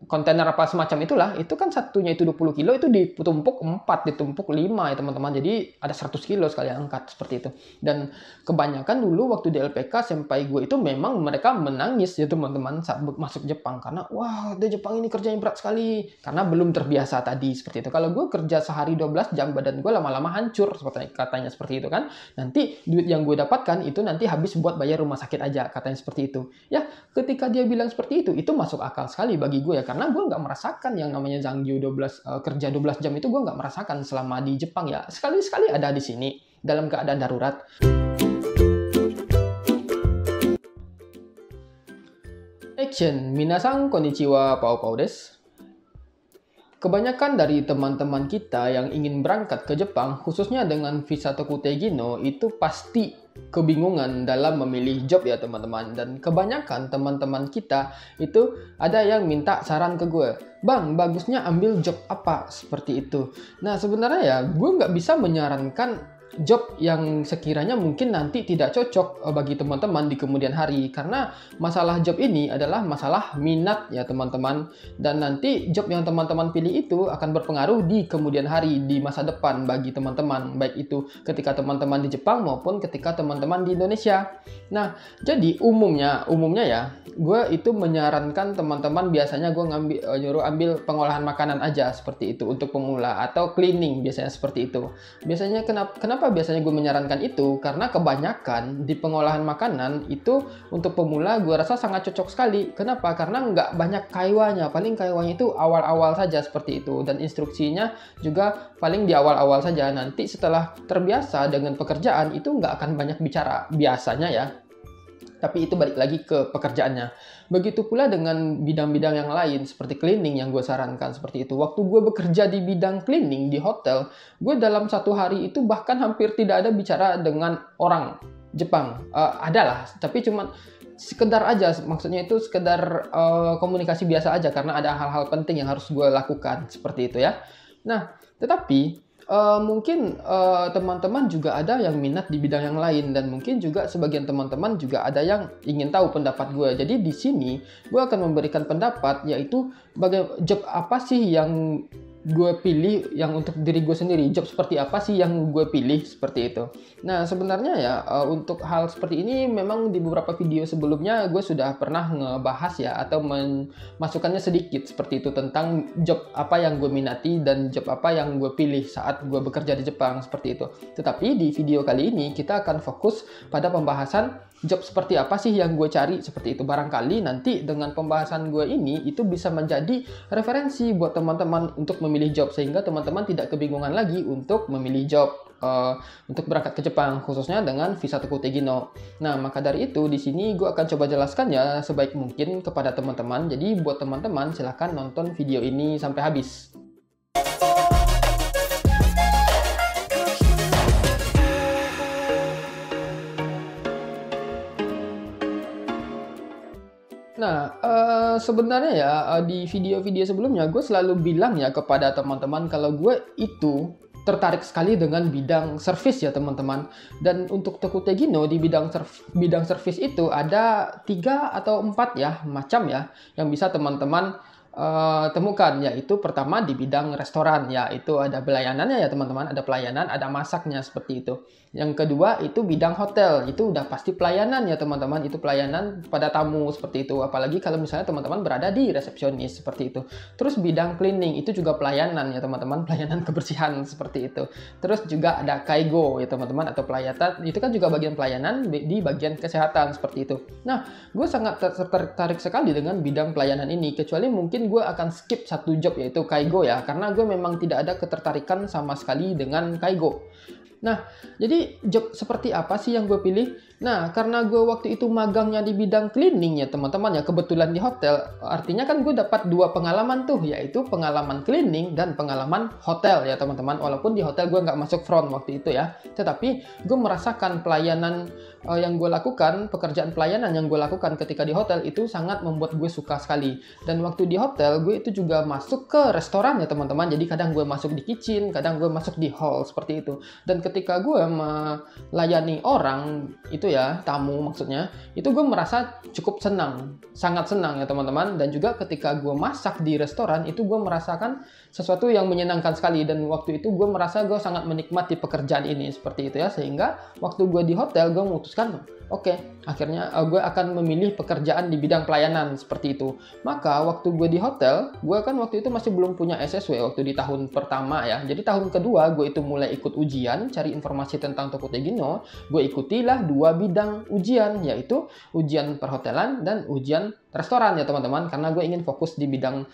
kontainer apa semacam itulah, itu kan satunya itu 20 kilo, itu ditumpuk 4, ditumpuk 5 ya teman-teman. Jadi ada 100 kilo sekali angkat seperti itu. Dan kebanyakan dulu waktu di LPK senpai gue itu memang mereka menangis ya teman-teman saat masuk Jepang. Karena wah di Jepang ini kerjanya berat sekali. Karena belum terbiasa tadi seperti itu. Kalau gue kerja sehari 12 jam, badan gue lama-lama hancur seperti katanya seperti itu kan. Nanti duit yang gue dapatkan itu nanti habis buat bayar rumah sakit aja, katanya seperti itu. Ya, ketika dia bilang seperti itu masuk akal sekali bagi gue ya. Karena gue nggak merasakan yang namanya Zanggyu kerja 12 jam itu gue nggak merasakan selama di Jepang ya. Sekali-sekali ada di sini dalam keadaan darurat. Action, minasan konnichiwa, pau desu. Kebanyakan dari teman-teman kita yang ingin berangkat ke Jepang, khususnya dengan visa Tokutei no, itu pasti kebingungan dalam memilih job ya teman-teman. Dan kebanyakan teman-teman kita itu ada yang minta saran ke gue, bang bagusnya ambil job apa seperti itu. Nah sebenarnya ya gue nggak bisa menyarankan job yang sekiranya mungkin nanti tidak cocok bagi teman-teman di kemudian hari, karena masalah job ini adalah masalah minat ya teman-teman, dan nanti job yang teman-teman pilih itu akan berpengaruh di kemudian hari, di masa depan bagi teman-teman, baik itu ketika teman-teman di Jepang maupun ketika teman-teman di Indonesia. Nah jadi umumnya ya gue itu menyarankan teman-teman biasanya gue nyuruh ambil pengolahan makanan aja seperti itu untuk pemula, atau cleaning biasanya seperti itu. Biasanya kenapa biasanya gue menyarankan itu? Karena kebanyakan di pengolahan makanan itu untuk pemula gue rasa sangat cocok sekali. Kenapa? Karena nggak banyak kaiwanya. Paling kaiwanya itu awal-awal saja seperti itu. Dan instruksinya juga paling di awal-awal saja. Nanti setelah terbiasa dengan pekerjaan itu nggak akan banyak bicara biasanya ya. Tapi itu balik lagi ke pekerjaannya. Begitu pula dengan bidang-bidang yang lain seperti cleaning yang gue sarankan seperti itu. Waktu gue bekerja di bidang cleaning di hotel, gue dalam satu hari itu bahkan hampir tidak ada bicara dengan orang Jepang. Adalah, tapi cuma sekedar aja, maksudnya itu sekedar komunikasi biasa aja karena ada hal-hal penting yang harus gue lakukan seperti itu ya. Nah, tetapi mungkin teman-teman juga ada yang minat di bidang yang lain, dan mungkin juga sebagian teman-teman juga ada yang ingin tahu pendapat gue. Jadi di sini gue akan memberikan pendapat, yaitu job apa sih yang gue pilih yang untuk diri gue sendiri, job seperti apa sih yang gue pilih seperti itu. Nah sebenarnya ya untuk hal seperti ini memang di beberapa video sebelumnya gue sudah pernah ngebahas ya, atau memasukkannya sedikit seperti itu tentang job apa yang gue minati dan job apa yang gue pilih saat gue bekerja di Jepang seperti itu. Tetapi di video kali ini kita akan fokus pada pembahasan job seperti apa sih yang gue cari seperti itu. Barangkali nanti dengan pembahasan gue ini itu bisa menjadi referensi buat teman-teman untuk memilih job, sehingga teman-teman tidak kebingungan lagi untuk memilih job untuk berangkat ke Jepang, khususnya dengan visa Tokutei no. Nah maka dari itu di sini gue akan coba jelaskan ya sebaik mungkin kepada teman-teman. Jadi buat teman-teman silahkan nonton video ini sampai habis. Nah, sebenarnya ya di video-video sebelumnya gue selalu bilang ya kepada teman-teman kalau gue itu tertarik sekali dengan bidang service ya teman-teman. Dan untuk Tokutei no di bidang service itu ada 3 atau 4 ya macam ya yang bisa teman-teman temukan, yaitu pertama di bidang restoran, yaitu ada pelayanannya ya teman-teman, ada pelayanan, ada masaknya seperti itu. Yang kedua itu bidang hotel, itu udah pasti pelayanan ya teman-teman, itu pelayanan pada tamu seperti itu, apalagi kalau misalnya teman-teman berada di resepsionis seperti itu. Terus bidang cleaning itu juga pelayanan ya teman-teman, pelayanan kebersihan seperti itu. Terus juga ada kaigo ya teman-teman, atau pelayanan, itu kan juga bagian pelayanan di bagian kesehatan seperti itu. Nah, gue sangat tertarik sekali dengan bidang pelayanan ini, kecuali mungkin gue akan skip satu job yaitu kaigo ya, karena gue memang tidak ada ketertarikan sama sekali dengan kaigo. Nah, jadi job seperti apa sih yang gue pilih? Nah, karena gue waktu itu magangnya di bidang cleaning ya teman-teman ya, kebetulan di hotel, artinya kan gue dapat 2 pengalaman tuh, yaitu pengalaman cleaning dan pengalaman hotel ya teman-teman. Walaupun di hotel gue nggak masuk front waktu itu ya, tetapi gue merasakan pelayanan yang gue lakukan, pekerjaan pelayanan yang gue lakukan ketika di hotel itu sangat membuat gue suka sekali. Dan waktu di hotel gue itu juga masuk ke restoran ya teman-teman, jadi kadang gue masuk di kitchen, kadang gue masuk di hall seperti itu. Dan ketika gue melayani orang itu itu ya, tamu maksudnya, itu gue merasa cukup senang, sangat senang ya teman-teman. Dan juga ketika gue masak di restoran, itu gue merasakan sesuatu yang menyenangkan sekali. Dan waktu itu gue merasa gue sangat menikmati pekerjaan ini, seperti itu ya. Sehingga waktu gue di hotel, gue memutuskan, oke, akhirnya gue akan memilih pekerjaan di bidang pelayanan, seperti itu. Maka waktu gue di hotel, gue kan waktu itu masih belum punya SSW waktu di tahun pertama ya. Jadi tahun kedua gue itu mulai ikut ujian, cari informasi tentang Tokopedia Gino. Gue ikutilah 2 bidang ujian, yaitu ujian perhotelan dan ujian restoran ya teman-teman. Karena gue ingin fokus di bidang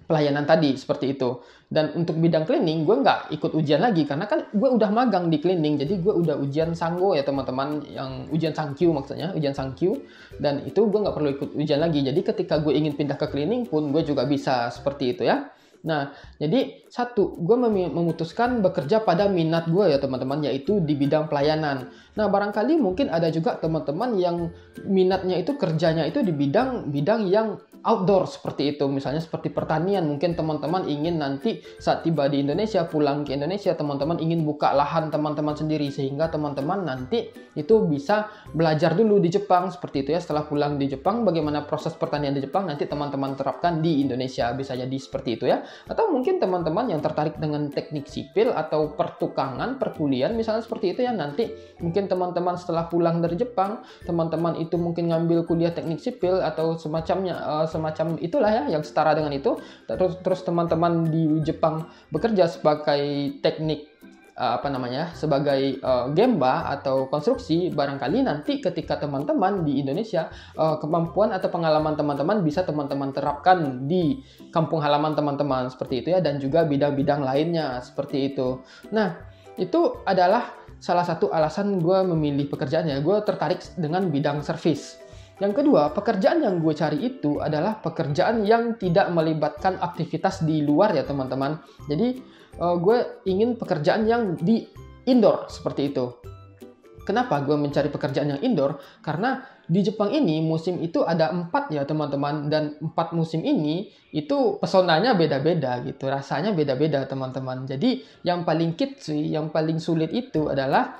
pelayanan tadi, seperti itu. Dan untuk bidang cleaning, gue nggak ikut ujian lagi, karena kan gue udah magang di cleaning, jadi gue udah ujian Sanggo ya teman-teman, yang ujian Sangkyu maksudnya, ujian Sangkyu, dan itu gue nggak perlu ikut ujian lagi. Jadi ketika gue ingin pindah ke cleaning pun, gue juga bisa seperti itu ya. Nah, jadi satu, gue memutuskan bekerja pada minat gue ya teman-teman, yaitu di bidang pelayanan. Nah, barangkali mungkin ada juga teman-teman yang minatnya itu kerjanya itu di bidang yang outdoor seperti itu. Misalnya seperti pertanian, mungkin teman-teman ingin nanti saat tiba di Indonesia, pulang ke Indonesia, teman-teman ingin buka lahan teman-teman sendiri, sehingga teman-teman nanti itu bisa belajar dulu di Jepang, seperti itu ya. Setelah pulang di Jepang, bagaimana proses pertanian di Jepang, nanti teman-teman terapkan di Indonesia, bisa jadi seperti itu ya. Atau mungkin teman-teman yang tertarik dengan teknik sipil atau pertukangan, perkuliahan misalnya seperti itu ya, nanti mungkin teman-teman setelah pulang dari Jepang, teman-teman itu mungkin ngambil kuliah teknik sipil atau semacamnya, semacam itulah ya, yang setara dengan itu. Terus teman-teman di Jepang bekerja sebagai teknik sebagai gemba atau konstruksi. Barangkali nanti ketika teman-teman di Indonesia, kemampuan atau pengalaman teman-teman bisa teman-teman terapkan di kampung halaman teman-teman, seperti itu ya. Dan juga bidang-bidang lainnya, seperti itu. Nah, itu adalah salah satu alasan gue memilih pekerjaannya. Gue tertarik dengan bidang servis. Yang kedua, pekerjaan yang gue cari itu adalah pekerjaan yang tidak melibatkan aktivitas di luar ya teman-teman. Jadi gue ingin pekerjaan yang di indoor, seperti itu. Kenapa gue mencari pekerjaan yang indoor? Karena di Jepang ini musim itu ada 4 ya teman-teman. Dan 4 musim ini itu pesonanya beda-beda gitu. Rasanya beda-beda teman-teman. Jadi yang paling yang paling sulit itu adalah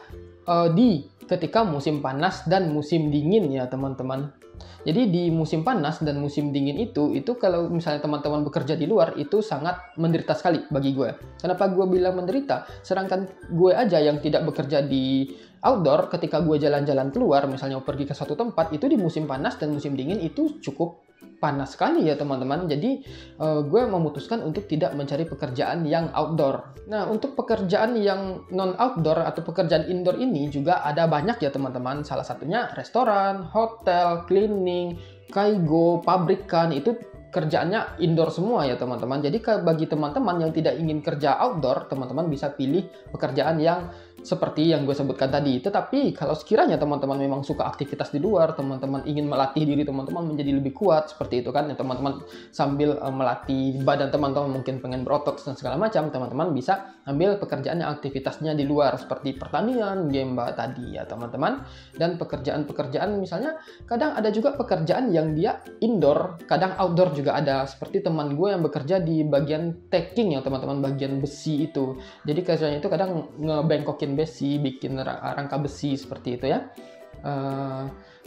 ketika musim panas dan musim dingin ya teman-teman. Jadi di musim panas dan musim dingin itu kalau misalnya teman-teman bekerja di luar, itu sangat menderita sekali bagi gue. Kenapa gue bilang menderita? Sedangkan gue aja yang tidak bekerja di outdoor, ketika gue jalan-jalan keluar, misalnya pergi ke suatu tempat, itu di musim panas dan musim dingin itu cukup panas sekali ya teman-teman. Jadi gue memutuskan untuk tidak mencari pekerjaan yang outdoor. Nah, untuk pekerjaan yang non outdoor atau pekerjaan indoor ini juga ada banyak ya teman-teman. Salah satunya restoran, hotel, cleaning, kaigo, pabrikan, itu kerjaannya indoor semua ya teman-teman. Jadi bagi teman-teman yang tidak ingin kerja outdoor, teman-teman bisa pilih pekerjaan yang seperti yang gue sebutkan tadi. Tetapi kalau sekiranya teman-teman memang suka aktivitas di luar, teman-teman ingin melatih diri teman-teman menjadi lebih kuat, seperti itu kan ya teman-teman, sambil melatih badan teman-teman, mungkin pengen berotot dan segala macam, teman-teman bisa ambil pekerjaan yang aktivitasnya di luar, seperti pertanian, gemba tadi ya teman-teman. Dan pekerjaan-pekerjaan misalnya, kadang ada juga pekerjaan yang dia indoor, kadang outdoor juga ada. Seperti teman gue yang bekerja di bagian tacking ya teman-teman, bagian besi itu. Jadi kerjanya itu kadang ngebengkokin besi, bikin rangka besi, seperti itu ya.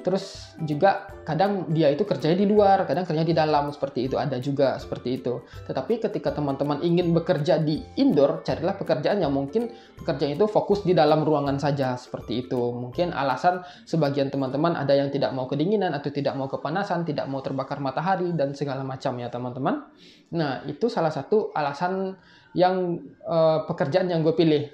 Terus juga kadang dia itu kerjanya di luar, kadang kerjanya di dalam, seperti itu, ada juga seperti itu. Tetapi ketika teman-teman ingin bekerja di indoor, carilah pekerjaan yang mungkin pekerjaan itu fokus di dalam ruangan saja, seperti itu. Mungkin alasan sebagian teman-teman ada yang tidak mau kedinginan atau tidak mau kepanasan, tidak mau terbakar matahari dan segala macam ya teman-teman. Nah, itu salah satu alasan yang pekerjaan yang gue pilih.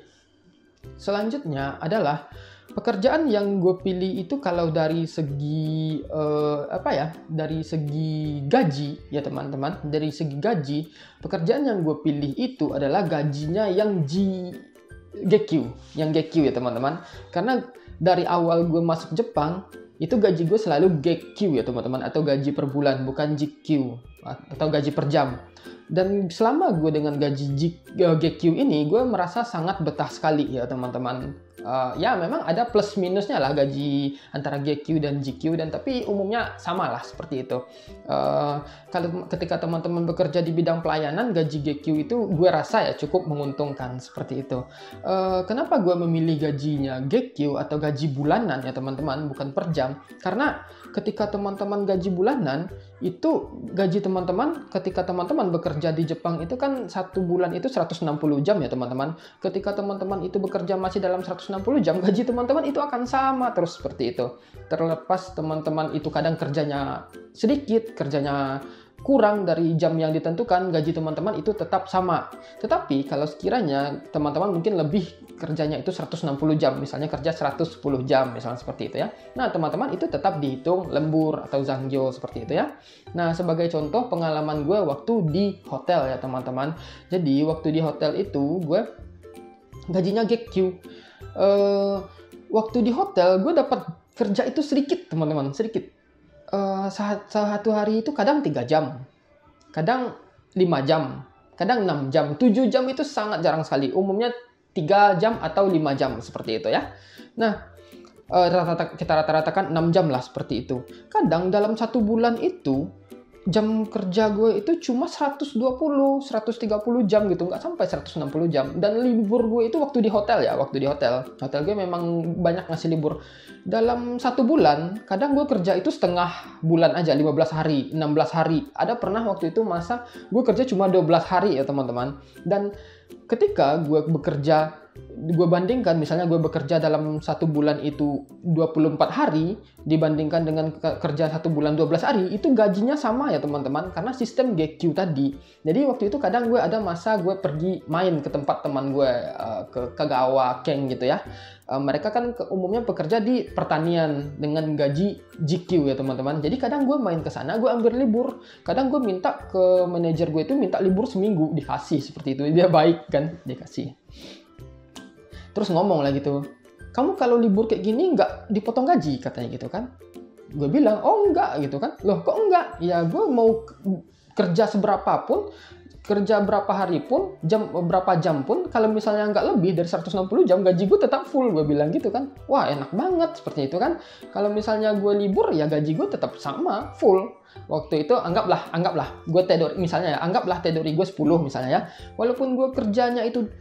Selanjutnya adalah pekerjaan yang gue pilih itu kalau dari segi dari segi gaji ya teman-teman. Dari segi gaji, pekerjaan yang gue pilih itu adalah gajinya yang GQ ya teman-teman. Karena dari awal gue masuk Jepang, itu gaji gue selalu GQ ya teman-teman, atau gaji per bulan, bukan GQ. atau gaji per jam. Dan selama gue dengan gaji GQ ini, gue merasa sangat betah sekali ya teman-teman. Ya memang ada plus minusnya lah gaji antara GQ dan GQ, dan tapi umumnya sama lah seperti itu. Kalau ketika teman-teman bekerja di bidang pelayanan, gaji GQ itu gue rasa ya cukup menguntungkan seperti itu. Kenapa gue memilih gajinya GQ atau gaji bulanan ya teman-teman, bukan per jam? Karena ketika teman-teman gaji bulanan, itu gaji teman-teman ketika teman-teman bekerja di Jepang itu kan 1 bulan itu 160 jam ya teman-teman. Ketika teman-teman itu bekerja masih dalam 160 jam, gaji teman-teman itu akan sama terus seperti itu. Terlepas teman-teman itu kadang kerjanya sedikit, kerjanya kurang dari jam yang ditentukan, gaji teman-teman itu tetap sama. Tetapi kalau sekiranya teman-teman mungkin lebih kerjanya itu 160 jam, misalnya kerja 110 jam, misalnya seperti itu ya. Nah, teman-teman itu tetap dihitung lembur atau zangyo seperti itu ya. Nah, sebagai contoh pengalaman gue waktu di hotel ya teman-teman. Jadi, waktu di hotel itu gue gajinya GQ. Waktu di hotel gue dapat kerja itu sedikit teman-teman, sedikit. Satu hari itu kadang 3 jam, kadang 5 jam, kadang 6 jam, 7 jam itu sangat jarang sekali. Umumnya 3 jam atau 5 jam seperti itu ya. Nah, kita rata-ratakan 6 jam lah seperti itu. Kadang dalam 1 bulan itu jam kerja gue itu cuma 120, 130 jam gitu, nggak sampai 160 jam. Dan libur gue itu waktu di hotel ya, waktu di hotel. Hotel gue memang banyak ngasih libur. Dalam 1 bulan, kadang gue kerja itu setengah bulan aja, 15 hari, 16 hari. Ada pernah waktu itu masa gue kerja cuma 12 hari ya teman-teman. Dan ketika gue bekerja, gue bandingkan misalnya gue bekerja dalam 1 bulan itu 24 hari dibandingkan dengan kerja 1 bulan 12 hari, itu gajinya sama ya teman-teman, karena sistem GQ tadi. Jadi waktu itu kadang gue ada masa gue pergi main ke tempat teman gue, ke Kagawa Keng gitu ya. Mereka kan umumnya bekerja di pertanian dengan gaji GQ ya teman-teman. Jadi kadang gue main ke sana, gue ambil libur. Kadang gue minta ke manajer gue itu minta libur seminggu, dikasih seperti itu. Dia baik kan, dikasih. Terus ngomong lah gitu, kamu kalau libur kayak gini nggak dipotong gaji katanya gitu kan. Gue bilang, oh enggak gitu kan. Loh kok enggak? Ya gue mau kerja seberapa pun, kerja berapa hari pun, berapa jam pun, kalau misalnya nggak lebih dari 160 jam, gaji gue tetap full, gue bilang gitu kan. Wah enak banget seperti itu kan. Kalau misalnya gue libur, ya gaji gue tetap sama, full. Waktu itu anggaplah gue teori, misalnya ya, anggaplah teori gue 10 misalnya ya. Walaupun gue kerjanya itu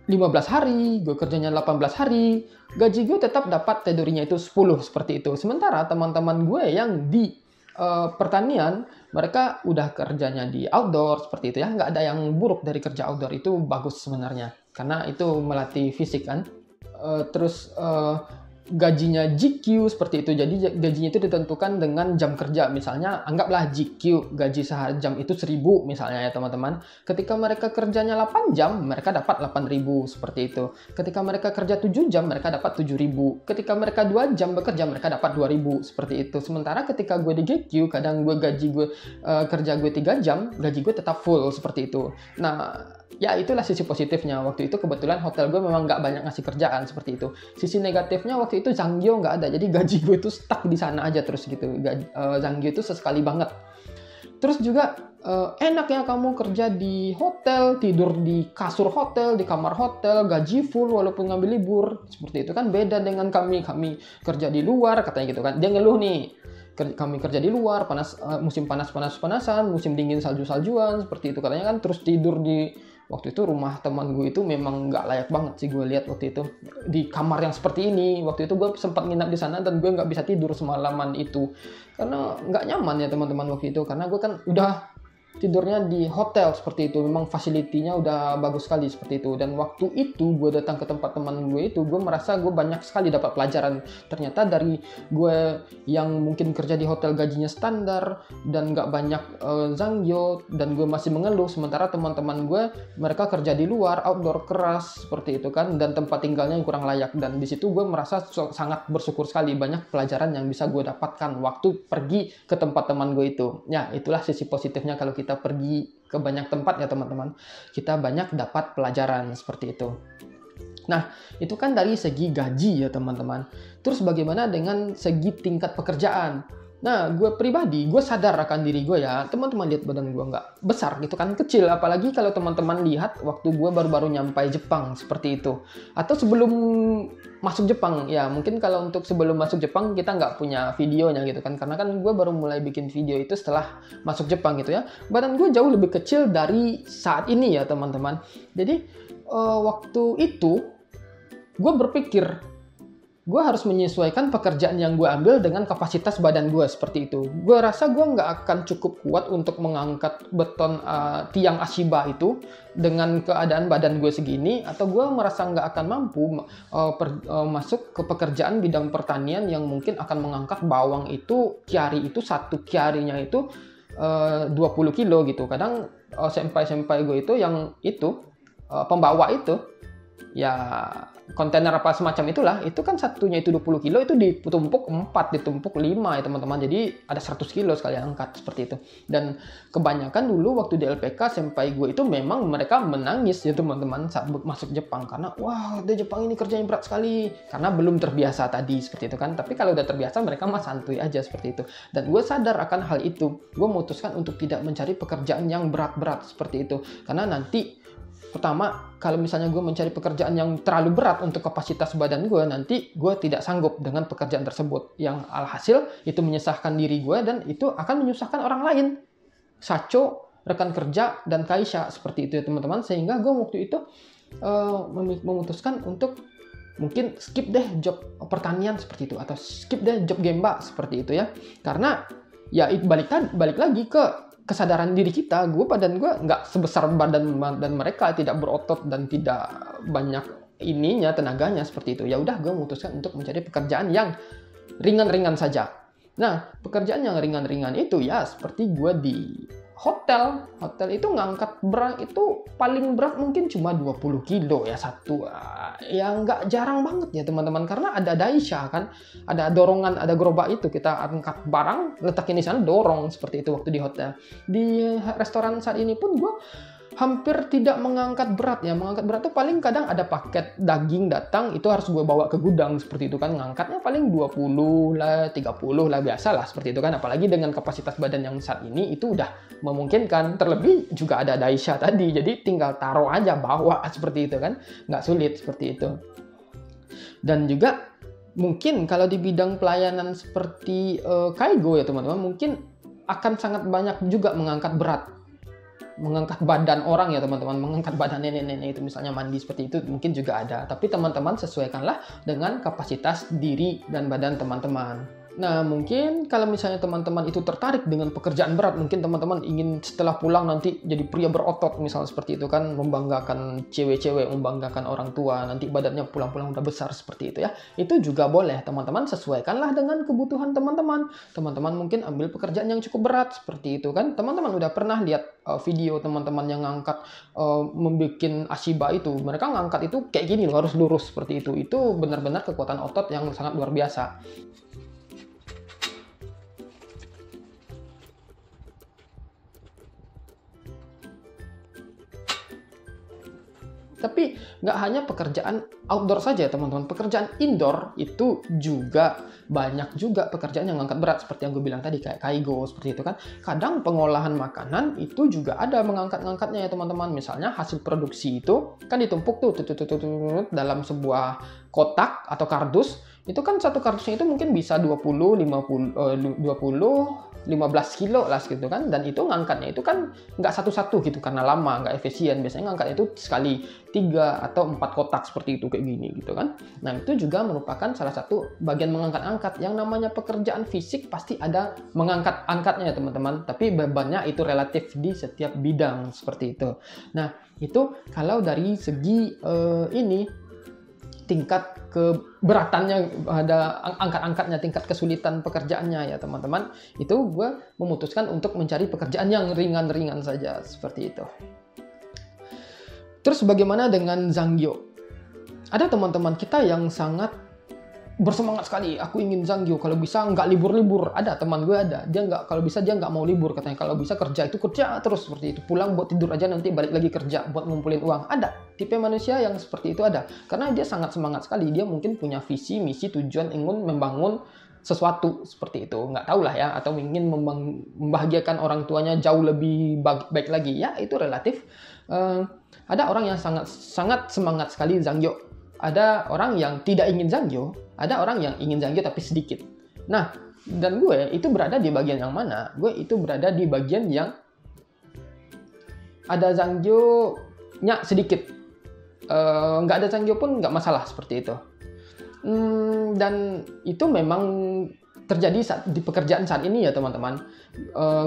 15 hari, gue kerjanya 18 hari, gaji gue tetap dapat teorinya itu 10 seperti itu. Sementara teman-teman gue yang di pertanian, mereka udah kerjanya di outdoor seperti itu ya. Nggak ada yang buruk dari kerja outdoor, itu bagus sebenarnya. Karena itu melatih fisik kan. Terus gajinya GQ seperti itu. Jadi gajinya itu ditentukan dengan jam kerja. Misalnya anggaplah GQ gaji sehari jam itu 1.000 misalnya ya teman-teman. Ketika mereka kerjanya 8 jam, mereka dapat 8.000 seperti itu. Ketika mereka kerja 7 jam, mereka dapat 7.000. Ketika mereka 2 jam bekerja, mereka dapat 2.000 seperti itu. Sementara ketika gue di GQ, kadang kerja gue 3 jam, gaji gue tetap full seperti itu. Nah, ya itulah sisi positifnya. Waktu itu kebetulan hotel gue memang nggak banyak ngasih kerjaan seperti itu. Sisi negatifnya waktu itu zangyo nggak ada, jadi gaji gue itu stuck di sana aja terus gitu. Zangyo itu sesekali banget. Terus juga enaknya kamu kerja di hotel, tidur di kasur hotel, di kamar hotel, gaji full walaupun ngambil libur. Seperti itu kan beda dengan kami kerja di luar katanya gitu kan. Dia ngeluh nih, kami kerja di luar, musim panas-panasan, musim dingin salju-saljuan, seperti itu katanya kan. Terus tidur di, waktu itu rumah teman gue itu memang nggak layak banget sih gue lihat waktu itu, di kamar yang seperti ini. Waktu itu gue sempat nginap di sana dan gue nggak bisa tidur semalaman itu karena nggak nyaman ya teman-teman waktu itu, karena gue kan udah tidurnya di hotel seperti itu, memang fasilitinya udah bagus sekali seperti itu. Dan waktu itu gue datang ke tempat teman gue itu, gue merasa gue banyak sekali dapat pelajaran. Ternyata dari gue yang mungkin kerja di hotel gajinya standar dan nggak banyak zangyo, dan gue masih mengeluh, sementara teman-teman gue mereka kerja di luar, outdoor keras seperti itu kan, dan tempat tinggalnya yang kurang layak. Dan di situ gue merasa sangat bersyukur sekali, banyak pelajaran yang bisa gue dapatkan waktu pergi ke tempat teman gue itu. Ya itulah sisi positifnya kalau kita pergi ke banyak tempat ya teman-teman, kita banyak dapat pelajaran seperti itu. Nah, itu kan dari segi gaji ya teman-teman. Terus bagaimana dengan segi tingkat pekerjaan? Nah, gue pribadi, gue sadar akan diri gue ya, teman-teman lihat badan gue nggak besar gitu kan, kecil. Apalagi kalau teman-teman lihat waktu gue baru-baru nyampai Jepang seperti itu. Atau sebelum masuk Jepang, ya mungkin kalau untuk sebelum masuk Jepang kita nggak punya videonya gitu kan. Karena kan gue baru mulai bikin video itu setelah masuk Jepang gitu ya. Badan gue jauh lebih kecil dari saat ini ya teman-teman. Jadi waktu itu gue berpikir, gue harus menyesuaikan pekerjaan yang gue ambil dengan kapasitas badan gue seperti itu. Gue rasa gue nggak akan cukup kuat untuk mengangkat beton tiang Ashiba itu dengan keadaan badan gue segini, atau gue merasa nggak akan mampu masuk ke pekerjaan bidang pertanian yang mungkin akan mengangkat bawang itu, kiari itu, satu kiarinya itu 20 kilo gitu. Kadang senpai-senpai gue itu yang itu pembawa itu, ya kontainer apa semacam itulah, itu kan satunya itu 20 kilo, itu ditumpuk 4, ditumpuk 5 ya teman-teman. Jadi ada 100 kilo sekali angkat seperti itu. Dan kebanyakan dulu waktu di LPK senpai gue itu memang mereka menangis ya teman-teman saat masuk Jepang, karena wah di Jepang ini kerjanya berat sekali, karena belum terbiasa tadi seperti itu kan. Tapi kalau udah terbiasa mereka mah santuy aja seperti itu. Dan gue sadar akan hal itu, gue memutuskan untuk tidak mencari pekerjaan yang berat-berat seperti itu, karena nanti pertama, kalau misalnya gue mencari pekerjaan yang terlalu berat untuk kapasitas badan gue, nanti gue tidak sanggup dengan pekerjaan tersebut. Yang alhasil itu menyusahkan diri gue, dan itu akan menyusahkan orang lain. Sacho, rekan kerja, dan Kaisha, seperti itu ya teman-teman. Sehingga gue waktu itu memutuskan untuk mungkin skip deh job pertanian seperti itu, atau skip deh job gemba seperti itu ya. Karena ya balik lagi ke kesadaran diri kita. Badan gue nggak sebesar badan mereka, tidak berotot dan tidak banyak ininya, tenaganya seperti itu. Ya udah, gue memutuskan untuk mencari pekerjaan yang ringan-ringan saja. Nah, pekerjaan yang ringan-ringan itu ya seperti gue di hotel itu ngangkat berat itu paling berat mungkin cuma 20 kilo ya satu. Ya nggak jarang banget ya teman-teman, karena ada daisha kan, ada dorongan, ada gerobak itu kita angkat barang, letakin di sana, dorong seperti itu waktu di hotel. Di restoran saat ini pun gue hampir tidak mengangkat berat ya. Mengangkat berat tuh paling kadang ada paket daging datang, itu harus gue bawa ke gudang seperti itu kan. Ngangkatnya paling 20 lah, 30 lah, biasa lah seperti itu kan. Apalagi dengan kapasitas badan yang saat ini itu udah memungkinkan. Terlebih juga ada daisha tadi, jadi tinggal taruh aja, bawa seperti itu kan. Nggak sulit seperti itu. Dan juga mungkin kalau di bidang pelayanan seperti Kaigo ya teman-teman, mungkin akan sangat banyak juga mengangkat berat, mengangkat badan orang ya teman-teman, mengangkat badan nenek-nenek itu misalnya mandi seperti itu mungkin juga ada. Tapi teman-teman sesuaikanlah dengan kapasitas diri dan badan teman-teman. Nah, mungkin kalau misalnya teman-teman itu tertarik dengan pekerjaan berat, mungkin teman-teman ingin setelah pulang nanti jadi pria berotot misalnya seperti itu kan, membanggakan cewek-cewek, membanggakan orang tua, nanti badannya pulang-pulang udah besar seperti itu ya. Itu juga boleh teman-teman, sesuaikanlah dengan kebutuhan teman-teman. Teman-teman mungkin ambil pekerjaan yang cukup berat seperti itu kan. Teman-teman udah pernah lihat video teman-teman yang ngangkat membuat Ashiba itu, mereka ngangkat itu kayak gini loh, harus lurus seperti itu. Itu benar-benar kekuatan otot yang sangat luar biasa. Tapi nggak hanya pekerjaan outdoor saja teman-teman, pekerjaan indoor itu juga banyak juga pekerjaan yang ngangkat berat seperti yang gue bilang tadi, kayak Kaigo seperti itu kan. Kadang pengolahan makanan itu juga ada mengangkat-ngangkatnya ya teman-teman. Misalnya hasil produksi itu kan ditumpuk tuh dalam sebuah kotak atau kardus. Itu kan satu kardusnya itu mungkin bisa 15 kilo lah gitu kan. Dan itu ngangkatnya itu kan nggak satu-satu gitu, karena lama, nggak efisien. Biasanya ngangkatnya itu sekali 3 atau 4 kotak seperti itu kayak gini gitu kan. Nah, itu juga merupakan salah satu bagian mengangkat-angkat. Yang namanya pekerjaan fisik pasti ada mengangkat-angkatnya ya teman-teman, tapi bebannya itu relatif di setiap bidang seperti itu. Nah, itu kalau dari segi tingkat keberatannya, ada angkat-angkatnya, tingkat kesulitan pekerjaannya ya teman-teman, itu gue memutuskan untuk mencari pekerjaan yang ringan-ringan saja seperti itu. Terus bagaimana dengan Zanggyo? Ada teman-teman kita yang sangat bersemangat sekali, aku ingin Zanggyo, kalau bisa nggak libur-libur. Ada teman gue, ada dia nggak, kalau bisa dia nggak mau libur katanya, kalau bisa kerja itu kerja terus seperti itu, pulang buat tidur aja, nanti balik lagi kerja buat ngumpulin uang. Ada tipe manusia yang seperti itu, ada, karena dia sangat semangat sekali. Dia mungkin punya visi, misi, tujuan, ingin membangun sesuatu seperti itu, nggak tahu lah ya, atau ingin membahagiakan orang tuanya jauh lebih baik lagi, ya itu relatif. Ada orang yang sangat semangat sekali Zanggyo, ada orang yang tidak ingin Zanggyo, ada orang yang ingin Zanggyo tapi sedikit. Nah, dan gue itu berada di bagian yang mana? Gue itu berada di bagian yang ada Zanggyo-nya sedikit. Nggak ada Zanggyo pun nggak masalah seperti itu. Dan itu memang terjadi di pekerjaan saat ini ya teman-teman.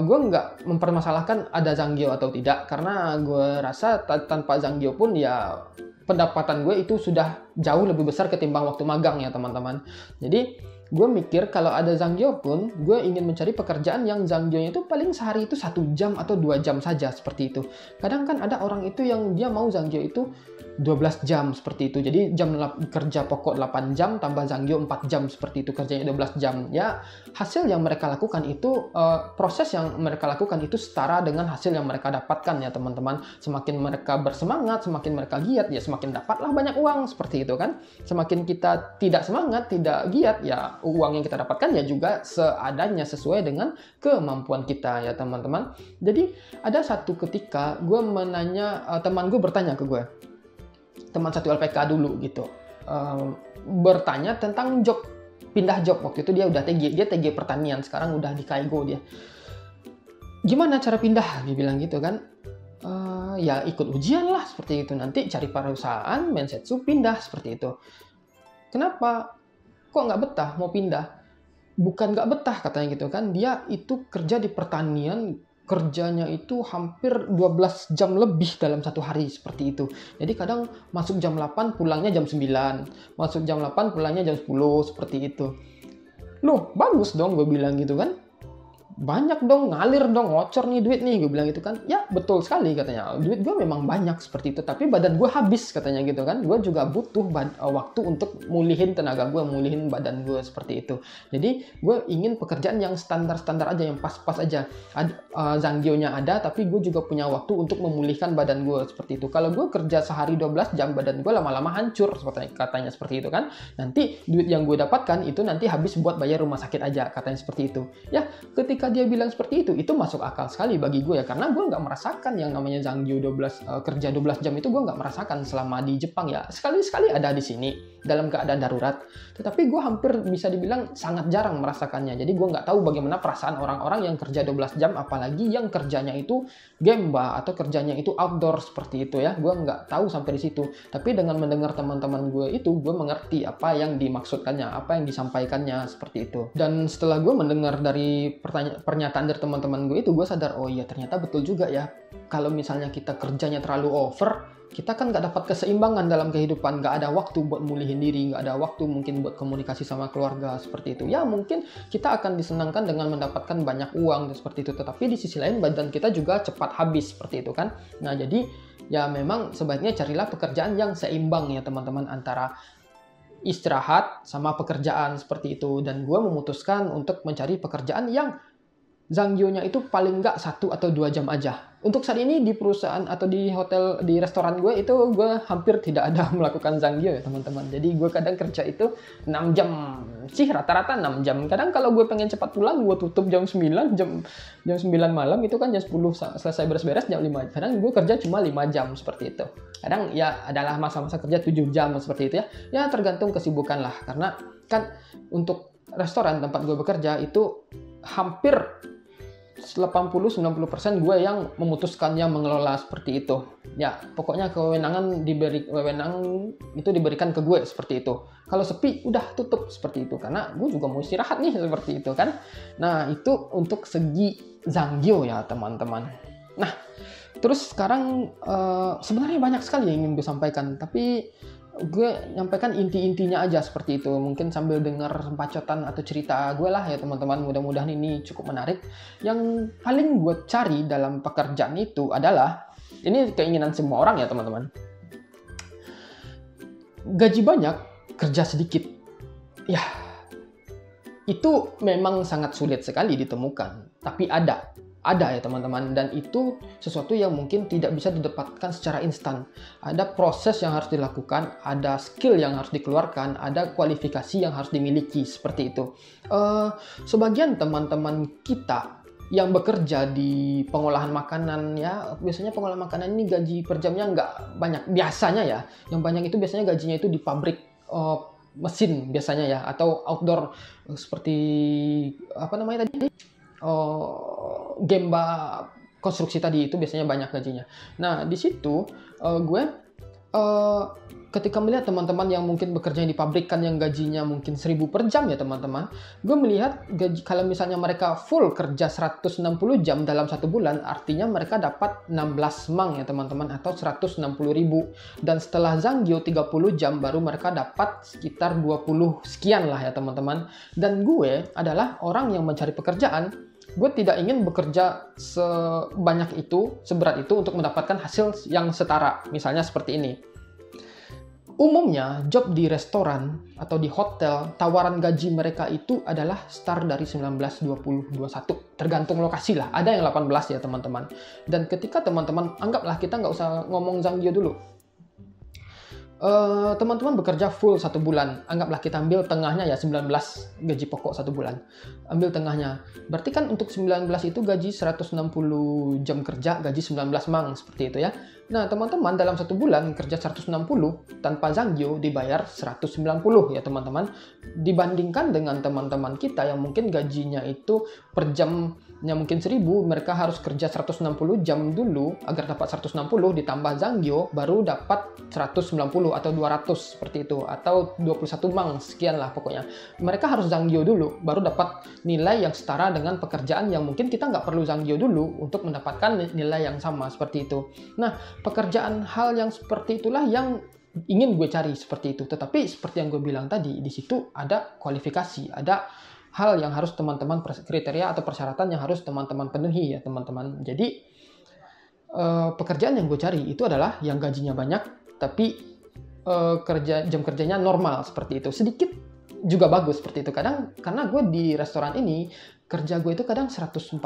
Gue nggak mempermasalahkan ada Zanggyo atau tidak, karena gue rasa tanpa Zanggyo pun ya pendapatan gue itu sudah jauh lebih besar ketimbang waktu magang ya teman-teman. Jadi gue mikir kalau ada Zanggyo pun, gue ingin mencari pekerjaan yang Zanggyonya itu paling sehari itu 1 jam atau 2 jam saja seperti itu. Kadang kan ada orang itu yang dia mau Zanggyo itu 12 jam seperti itu. Jadi jam kerja pokok 8 jam tambah Zanggyo 4 jam seperti itu, kerjanya 12 jam. Ya, hasil yang mereka lakukan itu, proses yang mereka lakukan itu setara dengan hasil yang mereka dapatkan ya teman-teman. Semakin mereka bersemangat, semakin mereka giat, ya semakin dapatlah banyak uang seperti itu kan. Semakin kita tidak semangat, tidak giat, ya uang yang kita dapatkan ya juga seadanya sesuai dengan kemampuan kita ya teman-teman. Jadi ada satu ketika gue menanya, teman gue bertanya ke gue, teman satu LPK dulu gitu, bertanya tentang job, pindah job. Waktu itu dia udah TG pertanian, sekarang udah di Kaigo dia. Gimana cara pindah? Dia bilang gitu kan. Ya ikut ujian lah seperti itu, nanti cari perusahaan Mensetsu pindah seperti itu. Kenapa? Kok nggak betah mau pindah? Bukan nggak betah katanya gitu kan, dia itu kerja di pertanian, kerjanya itu hampir 12 jam lebih dalam satu hari seperti itu. Jadi kadang masuk jam 8, pulangnya jam 9. Masuk jam 8, pulangnya jam 10, seperti itu. Loh, bagus dong, gue bilang gitu kan. Banyak dong, ngalir dong, ngocor nih duit nih, gue bilang gitu kan. Ya betul sekali katanya, duit gue memang banyak seperti itu, tapi badan gue habis katanya gitu kan. Gue juga butuh waktu untuk mulihin tenaga gue, mulihin badan gue seperti itu. Jadi gue ingin pekerjaan yang standar-standar aja, yang pas-pas aja. Zanggyo-nya ada, tapi gue juga punya waktu untuk memulihkan badan gue seperti itu. Kalau gue kerja sehari 12 jam, badan gue lama-lama hancur, katanya seperti itu kan. Nanti duit yang gue dapatkan itu nanti habis buat bayar rumah sakit aja, katanya seperti itu. Ya, ketika dia bilang seperti itu masuk akal sekali bagi gue ya, karena gue nggak merasakan yang namanya Zanggyo kerja 12 jam itu gue nggak merasakan selama di Jepang ya. Sekali-sekali ada di sini dalam keadaan darurat, tetapi gue hampir bisa dibilang sangat jarang merasakannya. Jadi gue nggak tahu bagaimana perasaan orang-orang yang kerja 12 jam, apalagi yang kerjanya itu gemba atau kerjanya itu outdoor seperti itu ya. Gue nggak tahu sampai di situ, tapi dengan mendengar teman-teman gue itu, gue mengerti apa yang dimaksudkannya, apa yang disampaikannya seperti itu. Dan setelah gue mendengar dari pernyataan dari teman-teman gue itu, gue sadar, oh iya ternyata betul juga ya. Kalau misalnya kita kerjanya terlalu over, kita kan nggak dapat keseimbangan dalam kehidupan, nggak ada waktu buat mulihin diri, nggak ada waktu mungkin buat komunikasi sama keluarga seperti itu. Ya mungkin kita akan disenangkan dengan mendapatkan banyak uang dan seperti itu, tetapi di sisi lain badan kita juga cepat habis seperti itu kan. Nah jadi ya memang sebaiknya carilah pekerjaan yang seimbang ya teman-teman, antara istirahat sama pekerjaan seperti itu. Dan gue memutuskan untuk mencari pekerjaan yang Zanggyo-nya itu paling nggak 1 atau 2 jam aja. Untuk saat ini di perusahaan atau di hotel, di restoran gue itu, gue hampir tidak ada melakukan Zanggyo ya teman-teman. Jadi gue kadang kerja itu 6 jam sih, rata-rata 6 jam. Kadang kalau gue pengen cepat pulang, gue tutup jam 9, jam 9 malam itu kan jam 10 selesai beres-beres, jam 5. Kadang gue kerja cuma 5 jam seperti itu. Kadang ya adalah masa-masa kerja 7 jam seperti itu ya. Ya tergantung kesibukan lah. Karena kan untuk restoran tempat gue bekerja itu hampir 80-90% gue yang memutuskannya, mengelola seperti itu. Ya, pokoknya wewenang itu diberikan ke gue seperti itu. Kalau sepi, udah tutup seperti itu. Karena gue juga mau istirahat nih seperti itu kan. Nah, itu untuk segi Zanggyo ya teman-teman. Nah, terus sekarang sebenarnya banyak sekali yang ingin gue sampaikan. Tapi gue nyampaikan inti-intinya aja seperti itu. Mungkin sambil dengar bacotan atau cerita gue lah ya teman-teman. Mudah-mudahan ini cukup menarik. Yang paling gue cari dalam pekerjaan itu adalah, ini keinginan semua orang ya teman-teman, gaji banyak, kerja sedikit. Ya, itu memang sangat sulit sekali ditemukan. Tapi ada. ada ya teman-teman, dan itu sesuatu yang mungkin tidak bisa didapatkan secara instan. Ada proses yang harus dilakukan, ada skill yang harus dikeluarkan, ada kualifikasi yang harus dimiliki, seperti itu. Sebagian teman-teman kita yang bekerja di pengolahan makanan, ya biasanya pengolahan makanan ini gaji per jamnya nggak banyak biasanya ya. Yang banyak itu biasanya gajinya itu di pabrik mesin biasanya ya, atau outdoor seperti apa namanya tadi, gemba konstruksi tadi, itu biasanya banyak gajinya. Nah di situ gue ketika melihat teman-teman yang mungkin bekerja di pabrikan yang gajinya mungkin 1.000 per jam ya teman-teman, gue melihat gaji, kalau misalnya mereka full kerja 160 jam dalam 1 bulan, artinya mereka dapat 16 mang ya teman-teman, atau 160.000. Dan setelah zanggyo 30 jam baru mereka dapat sekitar 20 sekian lah ya teman-teman. Dan gue adalah orang yang mencari pekerjaan. Gue tidak ingin bekerja sebanyak itu, seberat itu untuk mendapatkan hasil yang setara. Misalnya seperti ini. Umumnya, job di restoran atau di hotel, tawaran gaji mereka itu adalah start dari 19, 20, 21. Tergantung lokasi lah. Ada yang 18 ya teman-teman. Dan ketika teman-teman, anggaplah kita nggak usah ngomong zanggyo dulu. Teman-teman bekerja full 1 bulan, anggaplah kita ambil tengahnya ya 19 gaji pokok 1 bulan, ambil tengahnya, berarti kan untuk 19 itu gaji 160 jam kerja, gaji 19 mang, seperti itu ya. Nah teman-teman dalam 1 bulan kerja 160 tanpa zanggyo dibayar 190 ya teman-teman, dibandingkan dengan teman-teman kita yang mungkin gajinya itu per jamnya mungkin 1.000, mereka harus kerja 160 jam dulu agar dapat 160 ditambah zanggyo baru dapat 190 atau 200 seperti itu, atau 21 mang sekian lah pokoknya. Mereka harus zanggyo dulu baru dapat nilai yang setara dengan pekerjaan yang mungkin kita nggak perlu zanggyo dulu untuk mendapatkan nilai yang sama, seperti itu. Nah pekerjaan hal yang seperti itulah yang ingin gue cari, seperti itu. Tetapi seperti yang gue bilang tadi, di situ ada kualifikasi, ada hal yang harus teman-teman, kriteria atau persyaratan yang harus teman-teman penuhi ya teman-teman. Jadi pekerjaan yang gue cari itu adalah yang gajinya banyak tapi jam kerjanya normal, seperti itu. Sedikit juga bagus, seperti itu. Kadang karena gue di restoran ini kerja gue itu kadang 140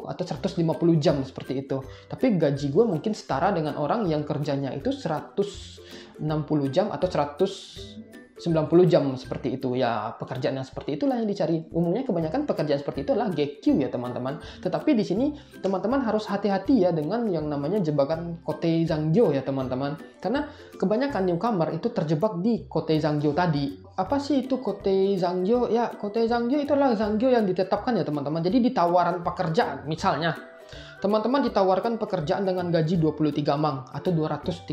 atau 150 jam seperti itu. Tapi gaji gue mungkin setara dengan orang yang kerjanya itu 160 jam atau 190 jam seperti itu. Ya pekerjaan yang seperti itulah yang dicari. Umumnya kebanyakan pekerjaan seperti itu adalah GQ ya teman-teman. Tetapi di sini teman-teman harus hati-hati ya dengan yang namanya jebakan kote zanggyo ya teman-teman. Karena kebanyakan newcomer itu terjebak di kote zanggyo tadi. Apa sih itu kote zanggyo? Ya, kote zanggyo itu adalah zanggyo yang ditetapkan ya teman-teman. Jadi di tawaran pekerjaan, misalnya teman-teman ditawarkan pekerjaan dengan gaji 23 mang atau 230.000.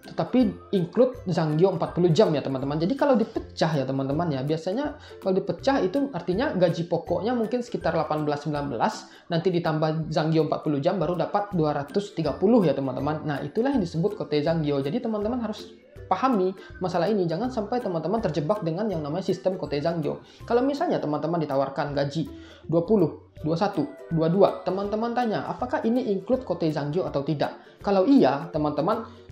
Tetapi include zanggyo 40 jam ya teman-teman. Jadi kalau dipecah ya teman-teman ya, biasanya kalau dipecah itu artinya gaji pokoknya mungkin sekitar 18-19, nanti ditambah zanggyo 40 jam baru dapat 230 ya teman-teman. Nah itulah yang disebut kote zanggyo. Jadi teman-teman harus pahami masalah ini, jangan sampai teman-teman terjebak dengan yang namanya sistem kote zanggyo. Kalau misalnya teman-teman ditawarkan gaji 20, 21, 22, teman-teman tanya apakah ini include kote zanggyo atau tidak. Kalau iya, teman-teman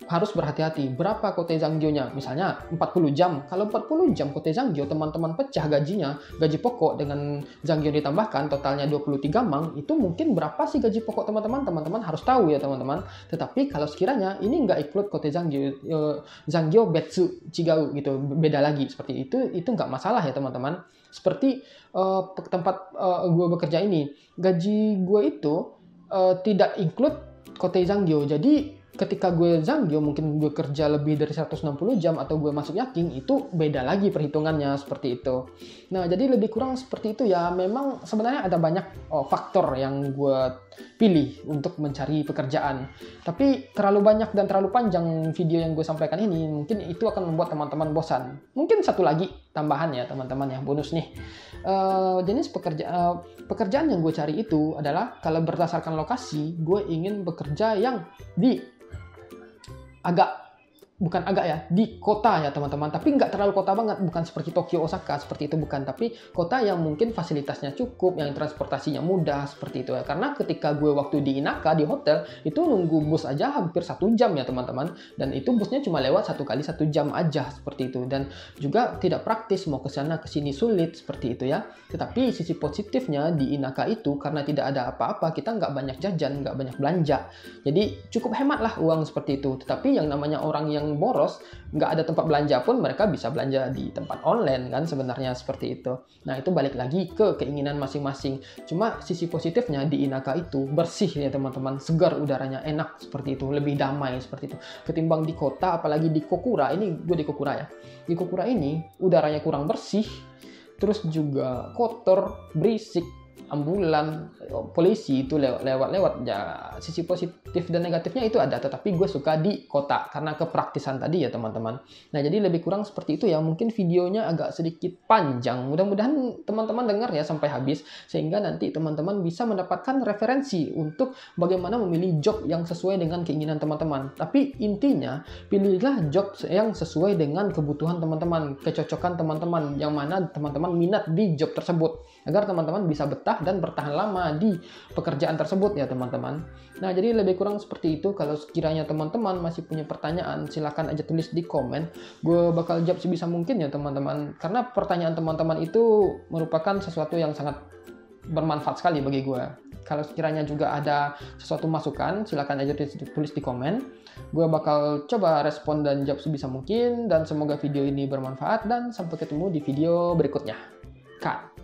harus berhati-hati berapa kote zanggyonya. Misalnya 40 jam. Kalau 40 jam kote zanggyo, teman-teman pecah gajinya, gaji pokok dengan zanggyo ditambahkan totalnya 23 mang, itu mungkin berapa sih gaji pokok teman-teman? Teman-teman harus tahu ya teman-teman. Tetapi kalau sekiranya ini nggak include kote zanggyo, zanggyo betsu chigau gitu, beda lagi seperti itu nggak masalah ya teman-teman. Seperti tempat gue bekerja ini, gaji gue itu tidak include kote zanggyo. Jadi ketika gue zanggyo, mungkin gue kerja lebih dari 160 jam atau gue masuk yaking, itu beda lagi perhitungannya, seperti itu. Nah, jadi lebih kurang seperti itu ya. Memang sebenarnya ada banyak faktor yang gue pilih untuk mencari pekerjaan. Tapi terlalu banyak dan terlalu panjang video yang gue sampaikan ini, mungkin itu akan membuat teman-teman bosan. Mungkin satu lagi tambahan ya teman-teman ya, bonus nih. Jenis pekerjaan yang gue cari itu adalah kalau berdasarkan lokasi, gue ingin bekerja yang di agak bukan agak ya, di kota ya teman-teman, tapi nggak terlalu kota banget, bukan seperti Tokyo, Osaka, seperti itu bukan, tapi kota yang mungkin fasilitasnya cukup, yang transportasinya mudah, seperti itu ya. Karena ketika gue waktu di Inaka, di hotel, itu nunggu bus aja hampir 1 jam ya teman-teman, dan itu busnya cuma lewat 1 kali 1 jam aja, seperti itu, dan juga tidak praktis, mau ke sana ke sini sulit, seperti itu ya. Tetapi sisi positifnya di Inaka itu, karena tidak ada apa-apa, kita nggak banyak jajan, nggak banyak belanja, jadi cukup hemat lah uang seperti itu. Tetapi yang namanya orang yang boros, nggak ada tempat belanja pun mereka bisa belanja di tempat online kan sebenarnya, seperti itu. Nah itu balik lagi ke keinginan masing-masing. Cuma sisi positifnya di Inaka itu bersih ya teman-teman, segar udaranya, enak seperti itu, lebih damai seperti itu. Ketimbang di kota, apalagi di Kokura, ini gue di Kokura ya. Di Kokura ini udaranya kurang bersih, terus juga kotor, berisik, ambulan, polisi itu lewat-lewat ya. Sisi positif dan negatifnya itu ada, tetapi gue suka di kota karena kepraktisan tadi ya teman-teman. Nah jadi lebih kurang seperti itu ya, mungkin videonya agak sedikit panjang, mudah-mudahan teman-teman dengar ya sampai habis, sehingga nanti teman-teman bisa mendapatkan referensi untuk bagaimana memilih job yang sesuai dengan keinginan teman-teman. Tapi intinya, pilihlah job yang sesuai dengan kebutuhan teman-teman, kecocokan teman-teman, yang mana teman-teman minat di job tersebut, agar teman-teman bisa betah dan bertahan lama di pekerjaan tersebut ya teman-teman. Nah jadi lebih kurang seperti itu. Kalau sekiranya teman-teman masih punya pertanyaan, silahkan aja tulis di komen, gue bakal jawab sebisa mungkin ya teman-teman, karena pertanyaan teman-teman itu merupakan sesuatu yang sangat bermanfaat sekali bagi gue. Kalau sekiranya juga ada sesuatu masukan, silahkan aja tulis di komen, gue bakal coba respon dan jawab sebisa mungkin. Dan semoga video ini bermanfaat, dan sampai ketemu di video berikutnya. Cut.